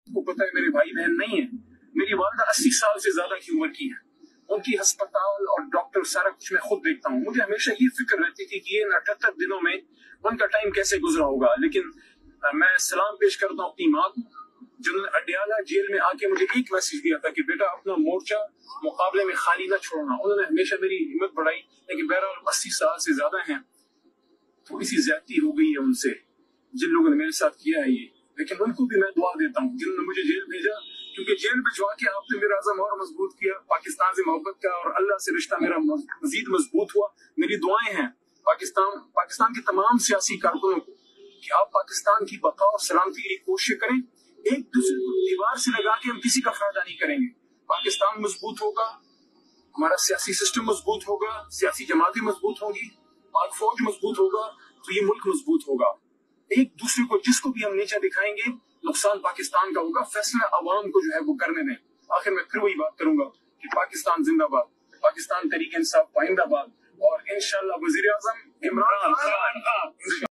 को पता है मेरे भाई बहन नहीं है। मेरी वालदा 80 साल से ज्यादा की उम्र की है। उनकी अस्पताल और डॉक्टर सारा कुछ मैं खुद देखता हूँ। मुझे हमेशा ये फिक्र रहती थी कि ये 78 दिनों में उनका टाइम कैसे गुजरा होगा। लेकिन मैं सलाम पेश करता हूँ अपनी माँ को, जिन्होंने अडियाला जेल में आके मुझे एक मैसेज दिया था कि बेटा अपना मोर्चा मुकाबले में खाली ना छोड़ना। उन्होंने हमेशा मेरी हिम्मत बढ़ाई। लेकिन बहरहाल 80 साल से ज्यादा हैं, थोड़ी सी ज्यादती हो गई है उनसे, जिन लोगों ने मेरे साथ किया है ये। लेकिन उनको भी मैं दुआ देता हूँ जिन्होंने मुझे जेल भेजा, क्योंकि जेल भिजवा के आपने मेरा अज़म और मजबूत किया, पाकिस्तान से मोहब्बत का और अल्लाह से रिश्ता मेरा मजीद मजबूत हुआ। मेरी दुआएं हैं पाकिस्तान के तमाम सियासी कारकुनों को कि आप पाकिस्तान की बका और सलामती की कोशिश करें। एक दूसरे को दीवार से लगा के हम किसी का फायदा नहीं करेंगे। पाकिस्तान मजबूत होगा, हमारा सियासी सिस्टम मजबूत होगा, सियासी जमातें मजबूत होंगी, पाक फौज मजबूत होगा, तो ये मुल्क मजबूत होगा। एक दूसरे को जिसको भी हम नीचा दिखाएंगे, नुकसान पाकिस्तान का होगा। फैसला अवाम को जो है वो करने दें। आखिर में फिर वही बात करूंगा कि पाकिस्तान जिंदाबाद, पाकिस्तान तहरीक इंसाफ पाइंदाबाद, और इंशाअल्लाह वजीर आजम इमरान खान।